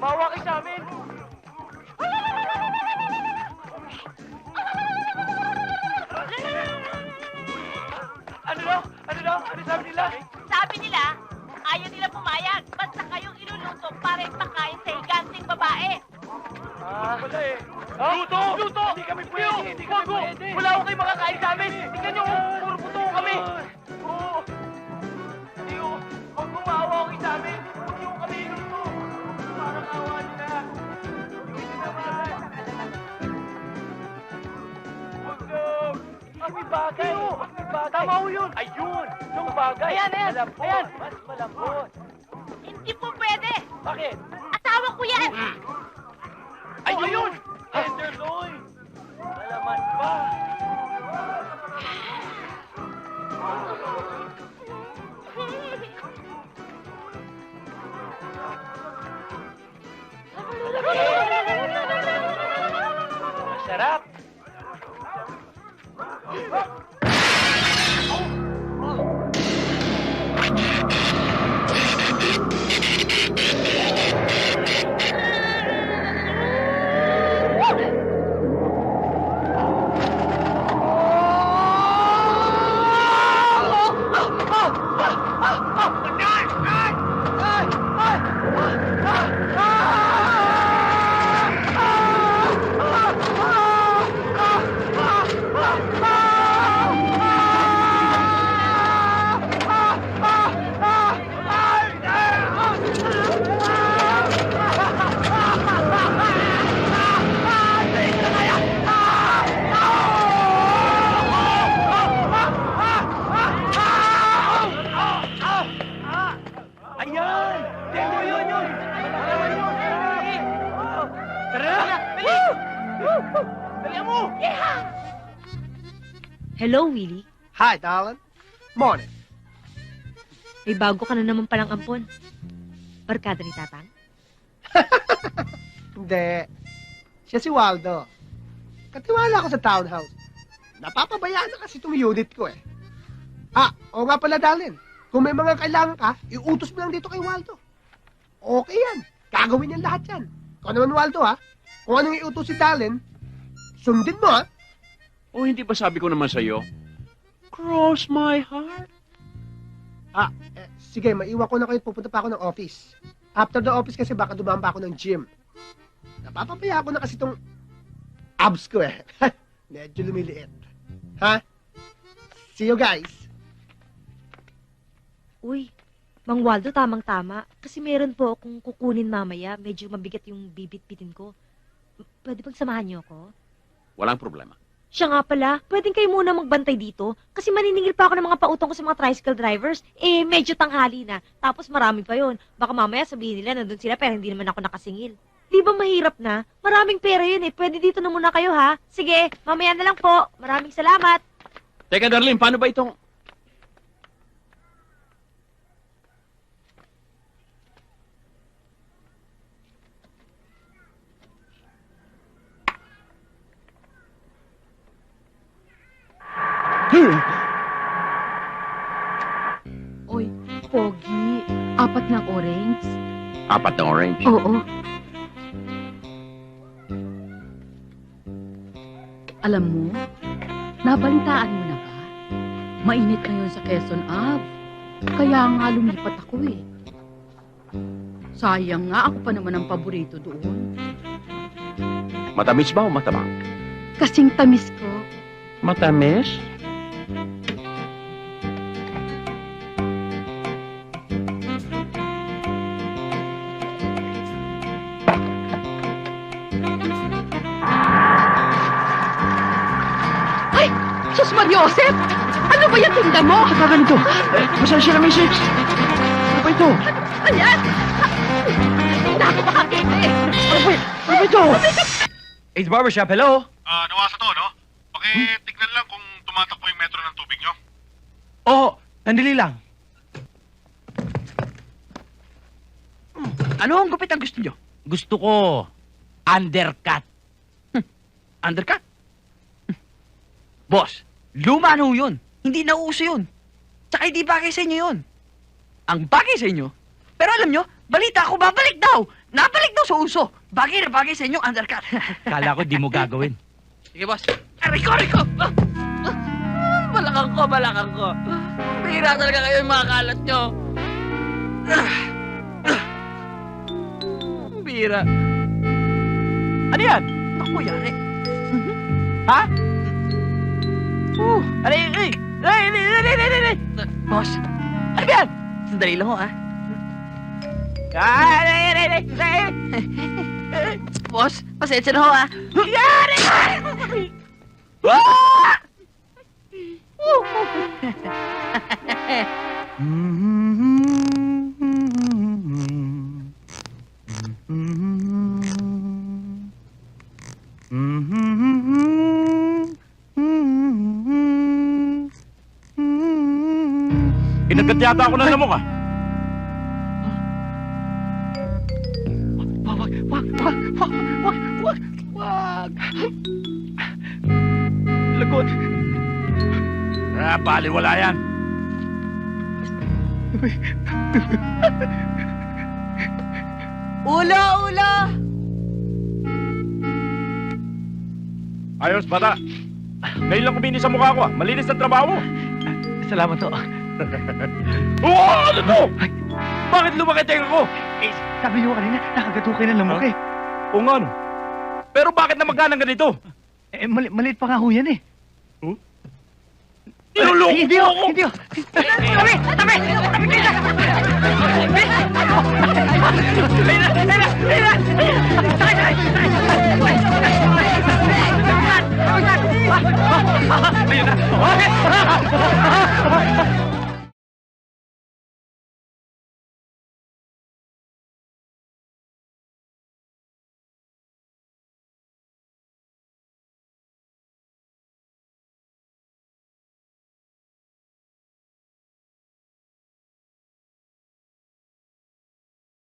Mawa kayo sa amin! Ano daw? Ano daw? Ano sabi nila? Sabi nila, ayaw nila pumayag. Basta kayong iluluto para ipakain sa higanting babae. Wala eh. Luto! Luto! Hindi kami pwede! Hindi kami pwede! Wala ko kayo makakain sa amin! Tingnan nyo, puro puto kami! Oo! Hindi ko! Huwag mo maawa kayo sa amin! Huwag nyo kami iluto! Parang awa nila! Hindi naman! Huwag na! May bagay! May bagay! Tama ho yun! Ayun! Yung bagay! Ayan! Ayan! Malambot! Ayan! Mas malambot! Hindi po pwede. Bakit? Asawa ko yan. Ayun! Tenderloin! Malaman pa! Masarap! Ayan! Tenderloin yun! Malaman yun! Tara na! Dali mo! Hello, Willie. Hi, darling. Morning. May bago ka na naman palang ampon. Barkada ni Tatang? Hindi. Siya si Waldo. Katiwala ko sa townhouse. Napapabayaan na kasi itong unit ko eh. Oo nga pala, darling. Kung may mga kailangan ka, iutos mo lang dito kay Waldo. Okay yan. Gagawin niyan lahat yan. Kung naman, Waldo, ha? Kung anong iutos si darling, sundin mo, ha? O hindi ba sabi ko naman sa'yo? Cross my heart. Sige, maiwan ko na kayo at pupunta pa ako ng office. After the office kasi baka dumaan pa ako ng gym. Napapapaya ko na kasi itong abs ko eh. Medyo lumiliit. Ha? See you guys. Uy, Mang Waldo, tamang-tama. Kasi meron po akong kukunin mamaya. Medyo mabigat yung bibit-bitin ko. Pwede bang samahan niyo ako? Walang problema. Siya nga pala, pwedeng kayo muna magbantay dito. Kasi maniningil pa ako ng mga pautang ko sa mga tricycle drivers. Medyo tanghali na. Tapos marami pa yon. Baka mamaya sabihin nila nandun sila pero hindi naman ako nakasingil. Di ba mahirap na? Maraming pera yun eh. Pwede dito na muna kayo ha. Sige, mamaya na lang po. Maraming salamat. Teka, Darlene, paano ba itong... Oy, Pogi, 4 ng orange. 4 na orange. Oo. Alam mo, nabalitaan mo na ba? Mainit ngayon sa Quezon Ave. Kaya nga lumipat ako eh. Sayang nga, ako pa naman ang paborito doon. Matamis ba o matabang? Kasing tamis ko. Matamis? Sus Mariosep! Ano ba yung tinda mo? Baka nito. Pasensya na, Mrs. Ano ba ito? Ano yan? Hindi ako makakita eh. Ano ba ito? Ace Barbershop, hello? Nawasa to, no? Pakitignan lang kung tumatakbo yung metro ng tubig nyo. Oo, nandili lang. Ano ang gupit ang gusto nyo? Gusto ko undercut. Undercut? Boss, luma na ho yun. Hindi na uso yun. Tsaka hindi bagay sa inyo yun. Ang bagay sa inyo, pero alam nyo, balita ako babalik daw. Nabalik daw sa uso. Bagay na bagay sa inyong undercut. Kala ko di mo gagawin. Sige, boss. Rico! Balakang ko. Bihira talaga kayo yung mga kalat nyo. Bihira. Ano yan? Ako yan eh. Ha? Ay! Boss, Ano yan? sandali lang ho, ah. Boss, pasensya na ho, ah. Inagat yata ako ng lamok ah. Wag! Lagot! Ah, baliwala yan. Ulo! Ayos, bata. Ngayon lang kuminis sa mukha ko ah. Malinis ang trabaho. Salamat to. Oo, ano to? Bakit lumaki tenga ko? Sabi niyo kanina, nakagatukay ng lamok eh. Oo nga no. Pero bakit na magkanang ganito? Maliit pa nga ho yan eh. Niluloko Hindi mo ho! ako! Hindi ho! Ayun na!